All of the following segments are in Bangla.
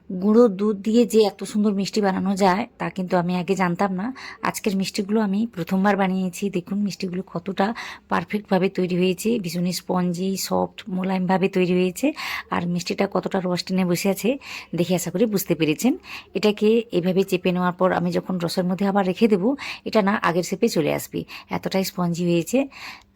গুঁড়ো দুধ দিয়ে যে এত সুন্দর মিষ্টি বানানো যায় তা কিন্তু আমি আগে জানতাম না। আজকের মিষ্টিগুলো আমি প্রথমবার বানিয়েছি। দেখুন মিষ্টিগুলো কতটা পারফেক্টভাবে তৈরি হয়েছে, ভীষণই স্পঞ্জি সফট মোলায়েমভাবে তৈরি হয়েছে। আর মিষ্টিটা কতটা রস টেনে বসে আছে দেখে আশা করি বুঝতে পেরেছেন। এটাকে এভাবে চেপে নেওয়ার পর আমি যখন রসের মধ্যে আবার রেখে দেবো, এটা না আগের শেপে চলে আসবে, এতটাই স্পঞ্জি হয়েছে।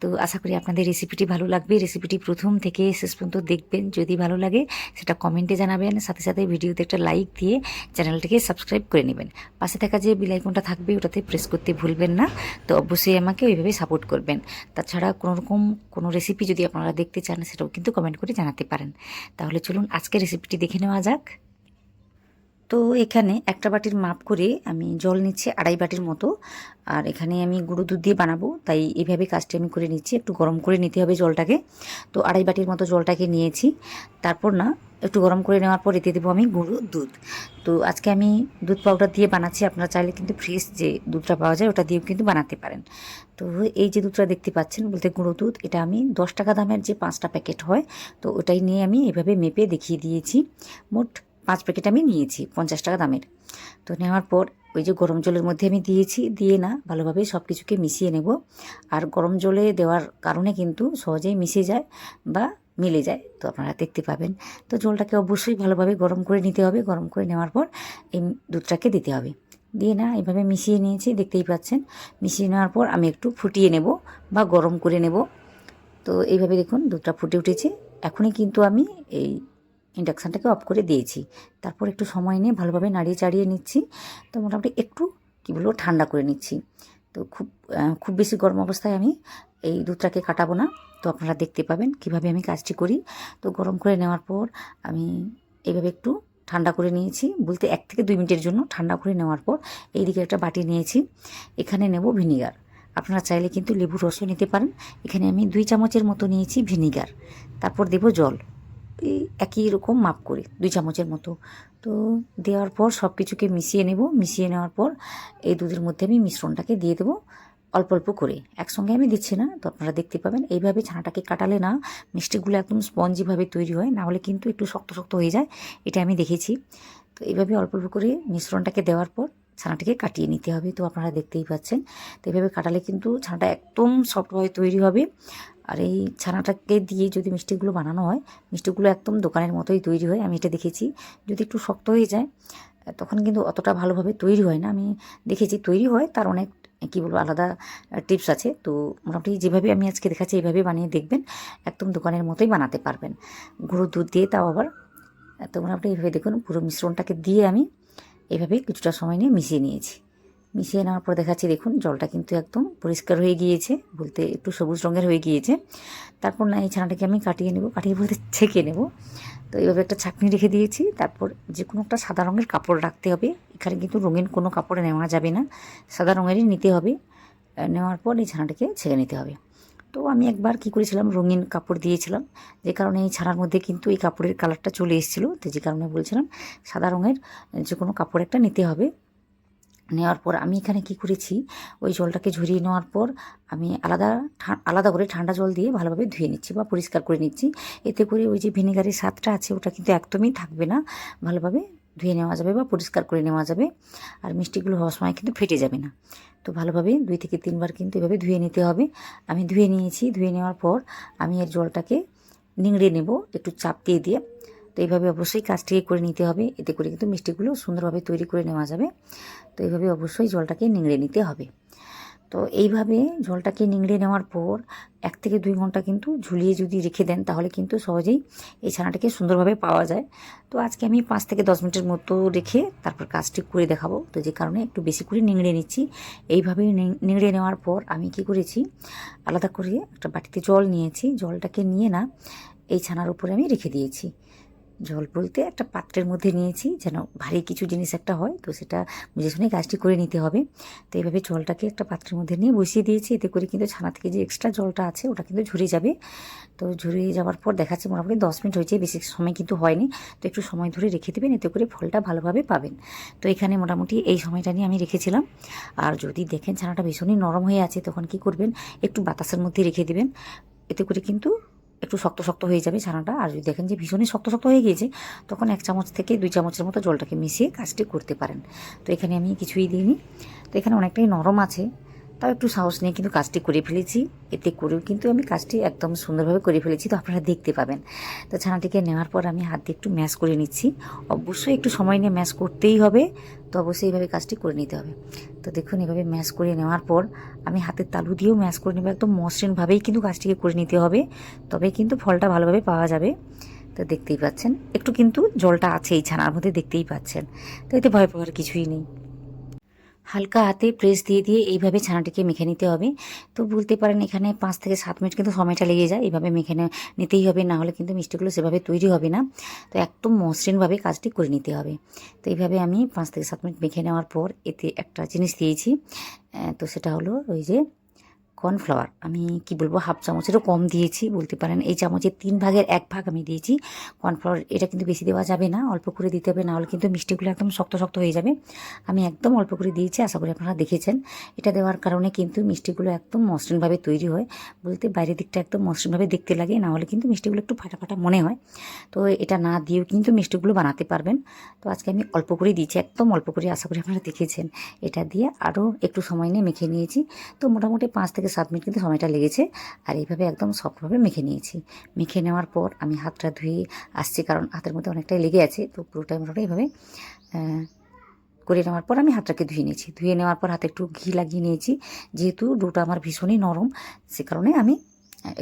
তো আশা করি আপনাদের রেসিপিটি ভালো লাগবে। রেসিপিটি প্রথম থেকে শেষ পর্যন্ত দেখবেন। যদি ভালো লাগে সেটা কমেন্টে জানাবেন, সাথে সাথে ভিডিওতে একটা লাইক দিয়ে চ্যানেলটিকে সাবস্ক্রাইব করে নেবেন। পাশে থাকা যে বেল আইকনটা থাকবে ওটাতে প্রেস করতে ভুলবেন না। তো অবশ্যই আমাকে ওইভাবে সাপোর্ট করবেন। তাছাড়া কোনোরকম কোনো রেসিপি যদি আপনারা দেখতে চান সেটাও কিন্তু কমেন্ট করে জানাতে পারেন। তাহলে চলুন আজকে রেসিপিটি দেখে নেওয়া যাক। তো এখানে একটা বাটির মাপ করে আমি জল নিচ্ছি 2.5 বাটির মতো। আর এখানে আমি গুঁড়ো দুধ দিয়ে বানাবো, তাই এইভাবে কাজটি আমি করে নিচ্ছি। একটু গরম করে নিতে হবে জলটাকে। তো 2.5 বাটির মতো জলটাকে নিয়েছি। তারপর না একটু গরম করে নেওয়ার পর এতে দেবো আমি গুঁড়ো দুধ। তো আজকে আমি দুধ পাউডার দিয়ে বানাচ্ছি। আপনারা চাইলে কিন্তু ফ্রেশ যে দুধটা পাওয়া যায় ওটা দিয়েও কিন্তু বানাতে পারেন। তো এই যে দুধটা দেখতে পাচ্ছেন বলতে গুঁড়ো দুধ, এটা আমি 10 টাকা দামের যে 5টা প্যাকেট হয়, তো ওটাই নিয়ে আমি এভাবে মেপে দেখিয়ে দিয়েছি। মোট 5 প্যাকেট আমি নিয়েছি 50 টাকা দামের। তো নেওয়ার পর ওই যে গরম জলের মধ্যে আমি দিয়েছি, দিয়ে না ভালোভাবে সব কিছুকে মিশিয়ে নেব। আর গরম জলে দেওয়ার কারণে কিন্তু সহজেই মিশে যায় বা মিলে যায়, তো আপনারা দেখতে পাবেন। তো জলটাকে অবশ্যই ভালোভাবে গরম করে নিতে হবে। গরম করে নেওয়ার পর এই দুধটাকে দিতে হবে। দিয়ে না এইভাবে মিশিয়ে নিয়েছি, দেখতেই পাচ্ছেন। মিশিয়ে নেওয়ার পর আমি একটু ফুটিয়ে নেব বা গরম করে নেব। তো এইভাবে দেখুন দুধটা ফুটে উঠেছে। এখনই কিন্তু আমি এই ইন্ডাকশানটাকে অফ করে দিয়েছি। তারপর একটু সময় নিয়ে ভালোভাবে নাড়িয়ে চাড়িয়ে নিচ্ছি। তো মোটামুটি একটু কী বলবো ঠান্ডা করে নিচ্ছি। তো খুব বেশি গরম অবস্থায় আমি এই দুধটাকে কাটাবো না। তো আপনারা দেখতে পাবেন কিভাবে আমি কাজটি করি। তো গরম করে নেওয়ার পর আমি এইভাবে একটু ঠান্ডা করে নিয়েছি, বলতে 1 থেকে 2 মিনিটের জন্য ঠান্ডা করে নেওয়ার পর এইদিকে একটা বাটি নিয়েছি। এখানে নেব ভিনিগার। আপনারা চাইলে কিন্তু লেবুর রসও নিতে পারেন। এখানে আমি 2 চামচের মতো নিয়েছি ভিনিগার। তারপর দেব জল, এই একই রকম মাপ করে 2 চামচের মতো। তো দেওয়ার পর সব কিছুকে মিশিয়ে নেব। মিশিয়ে নেওয়ার পর এই দুধের মধ্যে আমি মিশ্রণটাকে দিয়ে দেবো অল্প অল্প করে, একসঙ্গে আমি দিচ্ছি না। তো আপনারা দেখতে পাবেন এইভাবে ছানাটাকে কাটালে না মিষ্টিগুলো একদম স্পঞ্জিভাবে তৈরি হয়, না হলে কিন্তু একটু শক্ত শক্ত হয়ে যায়, এটা আমি দেখেছি। তো এইভাবে অল্প অল্প করে মিশ্রণটাকে দেওয়ার পর ছানাটাকে কাটিয়ে নিতে হবে। তো আপনারা দেখতেই পাচ্ছেন। তো এইভাবে কাটালে কিন্তু ছানাটা একদম সফটভাবে তৈরি হবে। আর এই ছানাটাকে দিয়ে যদি মিষ্টিগুলো বানানো হয়, মিষ্টিগুলো একদম দোকানের মতোই তৈরি হয়, আমি এটা দেখেছি। যদি একটু শক্ত হয়ে যায় তখন কিন্তু অতটা ভালোভাবে তৈরি হয় না। আমি দেখেছি তৈরি হয়, তার অনেক কী বলবো আলাদা টিপস আছে। তো মোটামুটি যেভাবে আমি আজকে দেখাচ্ছি এইভাবে বানিয়ে দেখবেন, একদম দোকানের মতোই বানাতে পারবেন। গুঁড়ো দুধ দিয়ে, তাও আবার। তো মোটামুটি এইভাবে দেখুন পুরো মিশ্রণটাকে দিয়ে আমি এভাবে কিছুটা সময় নিয়ে মিশিয়ে নিয়েছি। মিশিয়ে নেওয়ার পর দেখাচ্ছি, দেখুন জলটা কিন্তু একদম পরিষ্কার হয়ে গিয়েছে, বলতে একটু সবুজ রঙের হয়ে গিয়েছে। তারপর না এই ছানাটাকে আমি কাটিয়ে নেব, কাটিয়ে বলতে ছেঁকে নেব। তো এইভাবে একটা ছাঁকনি রেখে দিয়েছি। তারপর যে কোনো একটা সাদা রঙের কাপড় রাখতে হবে। এখানে কিন্তু রঙিন কোনো কাপড়ে নেওয়া যাবে না, সাদা রঙেরই নিতে হবে। নেওয়ার পর এই ছানাটাকে ছেঁকে নিতে হবে। তো আমি একবার কী করেছিলাম, রঙিন কাপড় দিয়েছিলাম, যে কারণে এই ছানার মধ্যে কিন্তু এই কাপড়ের কালারটা চলে এসেছিলো। তো যে কারণে বলছিলাম সাদা রঙের যে কোনো কাপড় একটা নিতে হবে। নেওয়ার পর আমি এখানে কি করেছি, ওই জলটাকে ঝরিয়ে নেওয়ার পর আমি আলাদা করে ঠান্ডা জল দিয়ে ভালোভাবে ধুয়ে নিচ্ছি বা পরিষ্কার করে নিচ্ছি। এতে করে ওই যে ভিনেগারের স্বাদটা আছে ওটা কিন্তু একদমই থাকবে না, ভালোভাবে ধুয়ে নেওয়া যাবে বা পরিষ্কার করে নেওয়া যাবে। আর মিষ্টিগুলো হওয়ার সময় কিন্তু ফেটে যাবে না। তো ভালোভাবে 2 থেকে 3 বার কিন্তু এভাবে ধুয়ে নিতে হবে। আমি ধুয়ে নিয়েছি। ধুয়ে নেওয়ার পর আমি এর জলটাকে নিংড়ে নেব একটু চাপ দিয়ে দিয়ে। তো এইভাবে অবশ্যই কাজটিকে করে নিতে হবে, এতে করে কিন্তু মিষ্টিগুলো সুন্দরভাবে তৈরি করে নেওয়া যাবে। তো এইভাবে অবশ্যই জলটাকে নিংড়ে নিতে হবে। তো এইভাবে জলটাকে নিংড়ে নেওয়ার পর 1 থেকে 2 ঘন্টা কিন্তু ঝুলিয়ে যদি রেখে দেন তাহলে কিন্তু সহজেই এই ছানাটাকে সুন্দরভাবে পাওয়া যায়। তো আজকে আমি 5 থেকে 10 মিনিটের মতো রেখে তারপর কাজটি করে দেখাবো। তো যে কারণে একটু বেশি করে নিংড়ে নিচ্ছি। এইভাবে নিংড়ে নেওয়ার পর আমি কি করেছি, আলাদা করে একটা বাটিতে জল নিয়েছি। জলটাকে নিয়ে না এই ছানার উপরে আমি রেখে দিয়েছি। জল বলতে একটা পাত্রের মধ্যে নিয়েছি, যেন ভারী কিছু জিনিস একটা হয়, তো সেটা বুঝে শুনে কাজটি করে নিতে হবে। তো এইভাবে জলটাকে একটা পাত্রের মধ্যে নিয়ে বসিয়ে দিয়েছি। এতে করে কিন্তু ছানা থেকে যে এক্সট্রা জলটা আছে ওটা কিন্তু ঝরে যাবে। তো ঝরে যাওয়ার পর দেখাচ্ছি মোটামুটি 10 মিনিট হয়েছে, বেশি সময় কিন্তু হয়নি। তো একটু সময় ধরে রেখে দেবেন, এতে করে ফলটা ভালোভাবে পাবেন। তো এখানে মোটামুটি এই সময়টা নিয়ে আমি রেখেছিলাম। আর যদি দেখেন ছানাটা ভীষণই নরম হয়ে আছে তখন কি করবেন, একটু বাতাসের মধ্যে রেখে দেবেন। এতে করে কিন্তু একটু শক্ত শক্ত হয়ে যাবে ছানাটা। আর যদি দেখেন যে ভীষণই শক্ত শক্ত হয়ে গিয়েছে, তখন 1 চামচ থেকে 2 চামচের মতো জলটাকে মিশিয়ে কাজটি করতে পারেন। তো এখানে আমি কিছুই দিইনি। তো এখানে অনেকটাই নরম আছে, তাও একটু সাহস নিয়ে কিন্তু কাজটি করে ফেলেছি। এতে করেও কিন্তু আমি কাজটি একদম সুন্দরভাবে করে ফেলেছি, তো আপনারা দেখতে পাবেন। তো ছানাটিকে নেওয়ার পর আমি হাত দিয়ে একটু ম্যাশ করে নিচ্ছি। অবশ্যই একটু সময় নিয়ে ম্যাশ করতেই হবে, তো অবশ্যই এইভাবে কাজটি করে নিতে হবে। তো দেখুন এভাবে ম্যাশ করে নেওয়ার পর আমি হাতের তালু দিয়েও ম্যাশ করে নেব। একদম মসৃণভাবেই কিন্তু কাজটিকে করে নিতে হবে, তবে কিন্তু ফলটা ভালোভাবে পাওয়া যাবে। তো দেখতেই পাচ্ছেন একটু কিন্তু জলটা আছে এই ছানার মধ্যে, দেখতেই পাচ্ছেন। তো এতে ভয় পাওয়ার কিছুই নেই। হালকা হাতে প্রেস দিয়ে দিয়ে এইভাবে ছানাটিকে মেখে নিতে হবে। তো বলতে পারেন এখানে 5 থেকে 7 মিনিট কিন্তু সময়টা লেগে যায়। এইভাবে মেখে নিতেই হবে, না হলে কিন্তু মিষ্টিগুলো সেভাবে তৈরি হবে না। তো একদম মসৃণভাবে কাজটি করে নিতে হবে। তো এইভাবে আমি 5 থেকে 7 মিনিট মেখে নেওয়ার পর এতে একটা জিনিস দিয়েছি। তো সেটা হলো ওই যে কর্নফ্লাওয়ার। আমি কি বলবো, হাফ চামচেরও কম দিয়েছি বলতে পারেন। এই চামচের 3 ভাগের 1 ভাগ আমি দিয়েছি কর্নফ্লাওয়ার। এটা কিন্তু বেশি দেওয়া যাবে না, অল্প করে দিতে হবে, না হলে কিন্তু মিষ্টিগুলো একদম শক্ত শক্ত হয়ে যাবে। আমি একদম অল্প করে দিয়েছি, আশা করি আপনারা দেখেছেন। এটা দেওয়ার কারণে কিন্তু মিষ্টিগুলো একদম মসৃণভাবে তৈরি হয়, বলতে বাইরের দিকটা একদম মসৃণভাবে দেখতে লাগে, না হলে কিন্তু মিষ্টিগুলো একটু ফাটা ফাটা মনে হয়। তো এটা না দিয়েও কিন্তু মিষ্টিগুলো বানাতে পারবেন। তো আজকে আমি অল্প করেই দিয়েছি, একদম অল্প করে, আশা করি আপনারা দেখেছেন। এটা দিয়ে আরও একটু সময় নিয়ে মেখে নিয়েছি। তো মোটামুটি 5 থেকে 7 মিনিট কিন্তু সময়টা লেগেছে। আর এইভাবে একদম সফটভাবে মেখে নিয়েছি। মেখে নেওয়ার পর আমি হাতটা ধুয়ে আসছি, কারণ হাতের মধ্যে অনেকটাই লেগে আছে। তো পুরোটাই মোটামুটি এইভাবে করে নেওয়ার পর আমি হাতটাকে ধুয়ে নিয়েছি। ধুয়ে নেওয়ার পর হাতে একটু ঘি লাগিয়ে নিয়েছি, যেহেতু ডোটা আমার ভীষণই নরম, সে কারণে আমি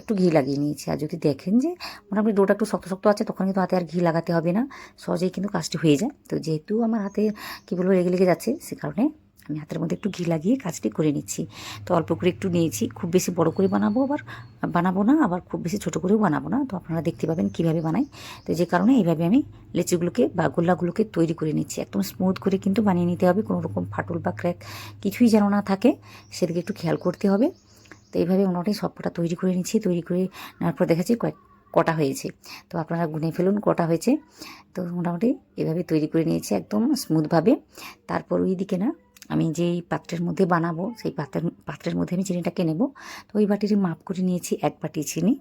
একটু ঘি লাগিয়ে নিয়েছি। আর যদি দেখেন যে মোটামুটি ডোটা একটু শক্ত শক্ত আছে, তখন কিন্তু হাতে আর ঘি লাগাতে হবে না, সহজেই কিন্তু কাজটি হয়ে যায়। তো যেহেতু আমার হাতে কী বলবো লেগে লেগে যাচ্ছে, সে কারণে আমি হাতের মধ্যে একটু ঘি লাগিয়ে কাজটি করে নিচ্ছি। তো অল্প করে একটু নিয়েছি, খুব বেশি বড় করে বানাবো না, আবার খুব বেশি ছোট করেও বানাবো না। তো আপনারা দেখতে পাবেন কীভাবে বানাই। তো যে কারণে এইভাবে আমি লেচিগুলোকে বা গোল্লাগুলোকে তৈরি করে নিচ্ছি। একদম স্মুথ করে কিন্তু বানিয়ে নিতে হবে, কোনো রকম ফাটল বা ক্র্যাক কিছুই যেন না থাকে, সেদিকে একটু খেয়াল করতে হবে। তো এইভাবে মোটামুটি সবকটা তৈরি করে নিচ্ছি। তৈরি করে নেওয়ার পর দেখাচ্ছি কটা হয়েছে। তো আপনারা গুনে ফেলুন কটা হয়েছে। তো মোটামুটি এভাবে তৈরি করে নিয়েছি একদম স্মুথভাবে। তারপর ওই দিকে না, আমি যেই পাত্রের মধ্যে বানাবো সেই পাত্রের মধ্যে আমি চিনিটাকে নেব। তো ওই বাটির মাপ করে নিয়েছি 1 বাটি চিনি।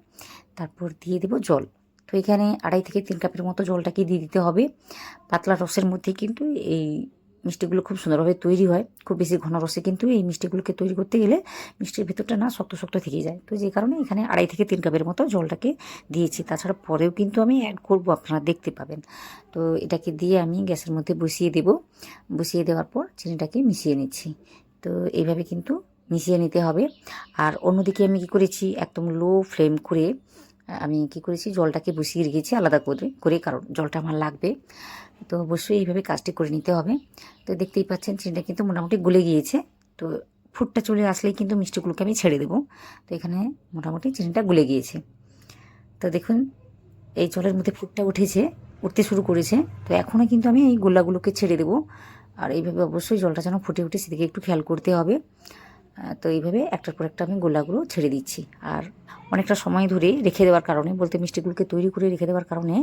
তারপর দিয়ে দেব জল। তো এখানে 2.5 থেকে 3 কাপের মতো জলটাকে দিয়ে দিতে হবে। পাতলা রসের মধ্যে কিন্তু এই মিষ্টিগুলো খুব সুন্দরভাবে তৈরি হয়। খুব বেশি ঘন রসে কিন্তু এই মিষ্টিগুলোকে তৈরি করতে গেলে মিষ্টির ভেতরটা না শক্ত শক্ত থেকে যায়। তো যে কারণে এখানে 2.5 থেকে 3 কাপের মতো জলটাকে দিয়েছি। তাছাড়া পরেও কিন্তু আমি অ্যাড করবো, আপনারা দেখতে পাবেন। তো এটাকে দিয়ে আমি গ্যাসের মধ্যে বসিয়ে দেব। বসিয়ে দেওয়ার পর চিনিটাকে মিশিয়ে নিচ্ছি। তো এইভাবে কিন্তু মিশিয়ে নিতে হবে। আর অন্যদিকে আমি কী করেছি, একদম লো ফ্লেম করে আমি কী করেছি, জলটাকে বসিয়ে রেখেছি আলাদা করে, কারণ জলটা আমার লাগবে। তো অবশ্যই এইভাবে কাজটি করে নিতে হবে। তো দেখতেই পাচ্ছেন চিনিটা কিন্তু মোটামুটি গলে গিয়েছে। তো ফুটটা চলে আসলেই কিন্তু মিষ্টিগুলোকে আমি ছেড়ে দেবো। তো এখানে মোটামুটি চিনিটা গলে গিয়েছে। তো দেখুন এই জলের মধ্যে ফুটটা উঠতে শুরু করেছে। তো এখনও কিন্তু আমি এই গোলাগুলোকে ছেড়ে দেবো। আর এইভাবে অবশ্যই জলটা যেন ফুটে উঠে সেদিকে একটু খেয়াল করতে হবে। তো এইভাবে একটার পর একটা আমি গোলাগুলো ছেড়ে দিচ্ছি। আর অনেকটা সময় ধরে রেখে দেওয়ার কারণে, বলতে মিষ্টিগুলোকে তৈরি করে রেখে দেওয়ার কারণে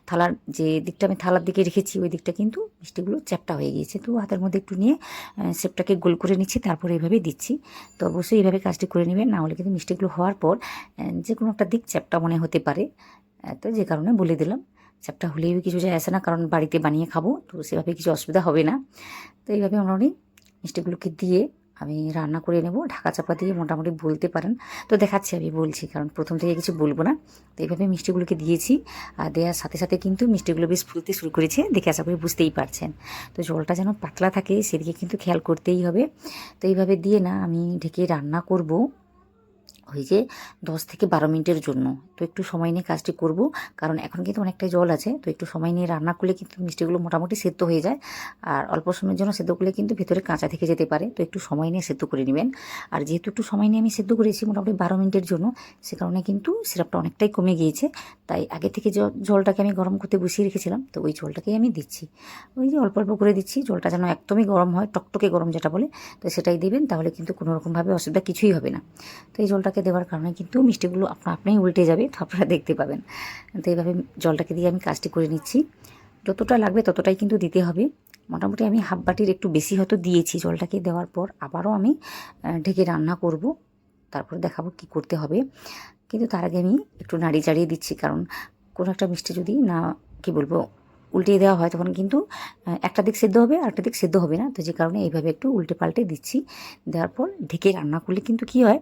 থালার যে দিকটা আমি থালার দিকে রেখেছি ওই দিকটা কিন্তু মিষ্টিগুলো চ্যাপ্টা হয়ে গিয়েছে। তো হাতের মধ্যে একটু নিয়ে শেপটাকে গোল করে নিচ্ছি, তারপর এইভাবে দিচ্ছি। তো অবশ্যই এইভাবে কাজটি করে নেবেন, না হলে কিন্তু মিষ্টিগুলো হওয়ার পর যে কোনো একটা দিক চ্যাপ্টা মনে হতে পারে। তো যে কারণে বলে দিলাম, চ্যাপ্টা হলেও কিছু যায় আসে না, কারণ বাড়িতে বানিয়ে খাবো, তো সেভাবে কিছু অসুবিধা হবে না। তো এইভাবে মোটামুটি মিষ্টিগুলোকে দিয়ে আমি রান্না করে নেব ঢাকা চাপা দিয়ে, মোটামুটি বলতে পারেন। তো দেখাচ্ছি আমি বলছি, কারণ প্রথম থেকে কিছু বলবো না। তো এইভাবে মিষ্টিগুলোকে দিয়েছি, আর দেওয়ার সাথে সাথে কিন্তু মিষ্টিগুলো বেশ ফুলতে শুরু করেছে, দেখে আশা করি বুঝতেই পারছেন। তো জলটা যেন পাতলা থাকে সেদিকে কিন্তু খেয়াল করতেই হবে। তো এইভাবে দিয়ে না আমি ঢেকে রান্না করব ওই যে 10 থেকে 12 মিনিটের জন্য। তো একটু সময় নিয়ে কাজটি করব, কারণ এখন কিন্তু অনেকটাই জল আছে। তো একটু সময় নিয়ে রান্না করলে কিন্তু মিষ্টিগুলো মোটামুটি সেদ্ধ হয়ে যায়। আর অল্প সময়ের জন্য সেদ্ধ করলে কিন্তু ভেতরে কাঁচা থেকে যেতে পারে। তো একটু সময় নিয়ে সেদ্ধ করে নেবেন। আর যেহেতু একটু সময় নিয়ে আমি সেদ্ধ করেছি মোটামুটি 12 মিনিটের জন্য, সে কারণে কিন্তু সিরাপটা অনেকটাই কমে গিয়েছে। তাই আগে থেকে জলটাকে আমি গরম করতে বসিয়ে রেখেছিলাম, তো ওই জলটাকেই আমি দিচ্ছি। ওই যে অল্প অল্প করে দিচ্ছি, জলটা যেন একদমই গরম হয়, টকটকে গরম যেটা বলে, তো সেটাই দেবেন, তাহলে কিন্তু কোনো রকমভাবে অসুবিধা কিছুই হবে না। তো এই জলটাকে দেওয়ার কারণে কিন্তু মিষ্টিগুলো আপনিই উল্টে যাবে, তো আপনারা দেখতে পাবেন। তো এইভাবে জলটাকে দিয়ে আমি কাজটি করে নিচ্ছি। যতটা লাগবে ততটাই কিন্তু দিতে হবে। মোটামুটি আমি হাফ বাটির একটু বেশি হয়তো দিয়েছি। জলটাকে দেওয়ার পর আবারও আমি ঢেকে রান্না করব, তারপর দেখাবো কি করতে হবে। কিন্তু তার আগে আমি একটু নাড়ি চাড়িয়ে দিচ্ছি, কারণ কোনো একটা মিষ্টি যদি না কি বলবো উল্টিয়ে দেওয়া হয় তখন কিন্তু একটা দিক সেদ্ধ হবে আর একটা দিক সেদ্ধ হবে না। তো যে কারণে এইভাবে একটু উল্টে পাল্টে দিচ্ছি। দেওয়ার পর ঢেকে রান্না করলে কিন্তু কী হয়,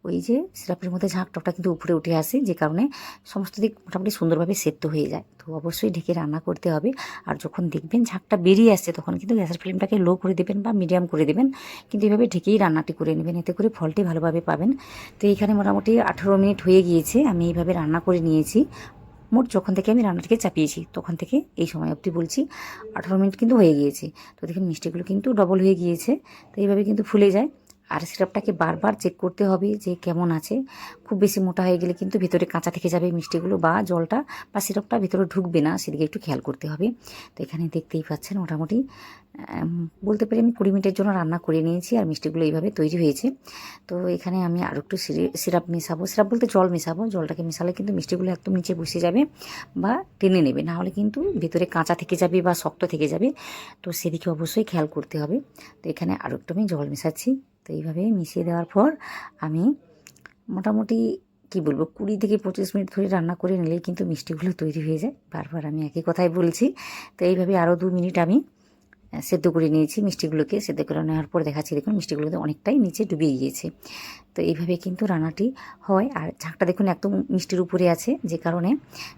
ওই যে সিরাপের মধ্যে ঝাঁকটা কিন্তু উপরে উঠে আসে, যে কারণে সমস্ত দিক মোটামুটি সুন্দরভাবে সেদ্ধ হয়ে যায়। তো অবশ্যই ঢেকে রান্না করতে হবে। আর যখন দেখবেন ঝাঁকটা বেরিয়ে আসছে তখন কিন্তু গ্যাসের ফ্লেমটাকে লো করে দেবেন বা মিডিয়াম করে দেবেন, কিন্তু এইভাবে ঢেকেই রান্নাটি করে নেবেন, এতে করে ফলটি ভালোভাবে পাবেন। তো এইখানে মোটামুটি 18 মিনিট হয়ে গিয়েছে আমি এইভাবে রান্না করে নিয়েছি। মোট যখন থেকে আমি রান্নাটাকে চাপিয়েছি তখন থেকে এই সময় অবধি বলছি 18 মিনিট কিন্তু হয়ে গিয়েছে। তো দেখুন মিষ্টিগুলো কিন্তু ডবল হয়ে গিয়েছে। তো এইভাবে কিন্তু ফুলে যায়। আর সিরাপটাকে বারবার চেক করতে হবে যে কেমন আছে। খুব বেশি মোটা হয়ে গেলে কিন্তু ভিতরে কাঁচা থেকে যাবে মিষ্টিগুলো, বা জলটা বা সিরাপটা ভিতরে ঢুকবে না, সেদিকে একটু খেয়াল করতে হবে। তো এখানে দেখতেই পাচ্ছেন মোটামুটি বলতে পারি আমি 20 মিনিটের জন্য রান্না করে নিয়েছি আর মিষ্টিগুলো এইভাবে তৈরি হয়েছে। তো এখানে আমি আরও একটু সিরাপ মেশাবো, সিরাপ বলতে জল মেশাবো। জলটাকে মেশালে কিন্তু মিষ্টিগুলো একদম নিচে বসে যাবে বা টেনে নেবে, না হলে কিন্তু ভিতরে কাঁচা থেকে যাবে বা শক্ত থেকে যাবে। তো সেদিকে অবশ্যই খেয়াল করতে হবে। তো এখানে আরও একটু আমি জল মেশাচ্ছি। তো এইভাবে মিশিয়ে দেওয়ার পর আমি মোটামুটি কি বলবো 20 থেকে 25 মিনিট ধরে রান্না করে নিলেই কিন্তু মিষ্টিগুলো তৈরি হয়ে যায়। বারবার আমি একই কথাই বলছি। তো এইভাবে আরও 2 মিনিট আমি সেদ্ধ করে নিয়েছি মিষ্টিগুলোকে। সেদ্ধ করে নেওয়ার পর দেখাচ্ছি, দেখুন মিষ্টিগুলোতে অনেকটাই নিচে ডুবে গিয়েছে। তো এইভাবে কিন্তু রান্নাটি হয়। আর ঝাঁকটা দেখুন একদম মিষ্টির উপরে আছে, যে কারণে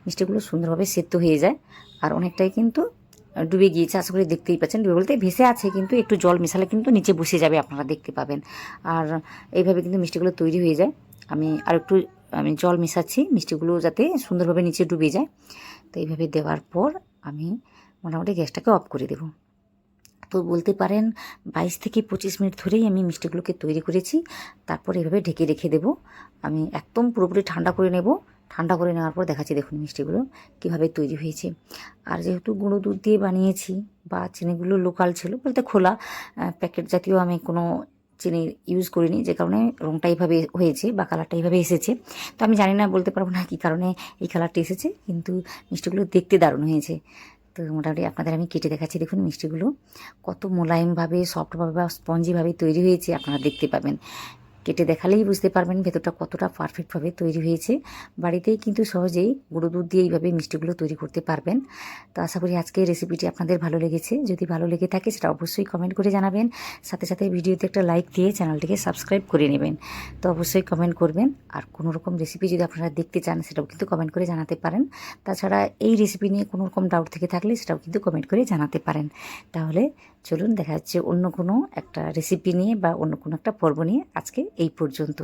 মিষ্টিগুলো সুন্দরভাবে সেদ্ধ হয়ে যায়। আর অনেকটাই কিন্তু ডুবে গিয়েছে, আশা করি দেখতেই পাচ্ছেন। ডুবে বলতে ভেসে আছে, কিন্তু একটু জল মেশালে কিন্তু নিচে বসে যাবে, আপনারা দেখতে পাবেন। আর এইভাবে কিন্তু মিষ্টিগুলো তৈরি হয়ে যায়। আমি জল মেশাচ্ছি মিষ্টিগুলো যাতে সুন্দরভাবে নিচে ডুবে যায়। তো এইভাবে দেওয়ার পর আমি মোটামুটি গ্যাসটাকে অফ করে দেবো। তো বলতে পারেন 22 থেকে 25 মিনিট ধরেই আমি মিষ্টিগুলোকে তৈরি করেছি। তারপর এভাবে ঢেকে রেখে দেবো। আমি একদম পুরোপুরি ঠান্ডা করে নেব। ঠান্ডা করে নেওয়ার পর দেখাচ্ছি, দেখুন মিষ্টিগুলো কীভাবে তৈরি হয়েছে। আর যেহেতু গুঁড়ো দুধ দিয়ে বানিয়েছি বা চিনিগুলো লোকাল ছিল বলতে খোলা, প্যাকেট জাতীয় আমি কোনো চিনি ইউজ করিনি, যে কারণে রঙটা এইভাবে হয়েছে বা কালারটা এইভাবে এসেছে। তো আমি জানি না, বলতে পারবো না কী কারণে এই কালারটা এসেছে, কিন্তু মিষ্টিগুলো দেখতে দারুণ হয়েছে। তো মোটামুটি আপনাদের আমি কেটে দেখাচ্ছি, দেখুন মিষ্টিগুলো কত মোলায়েমভাবে সফটভাবে বা স্পঞ্জিভাবে তৈরি হয়েছে, আপনারা দেখতে পাবেন। কেটে দেখালেই বুঝতে পারবেন ভেতরটা কতটা পারফেক্টভাবে তৈরি হয়েছে। বাড়িতেই কিন্তু সহজেই গুঁড়ো দুধ দিয়ে এইভাবে মিষ্টিগুলো তৈরি করতে পারবেন। তো আশা করি আজকের রেসিপিটি আপনাদের ভালো লেগেছে। যদি ভালো লেগে থাকে সেটা অবশ্যই কমেন্ট করে জানাবেন। সাথে সাথে ভিডিওতে একটা লাইক দিয়ে চ্যানেলটিকে সাবস্ক্রাইব করে নেবেন। তো অবশ্যই কমেন্ট করবেন। আর কোনো রকম রেসিপি যদি আপনারা দেখতে চান সেটাও কিন্তু কমেন্ট করে জানাতে পারেন। তাছাড়া এই রেসিপি নিয়ে কোনো রকম ডাউট থেকে থাকলে সেটাও কিন্তু কমেন্ট করে জানাতে পারেন। তাহলে চলুন দেখা যাচ্ছে অন্য কোনো একটা রেসিপি নিয়ে বা অন্য কোনো একটা পর্ব নিয়ে। আজকে এই পর্যন্ত।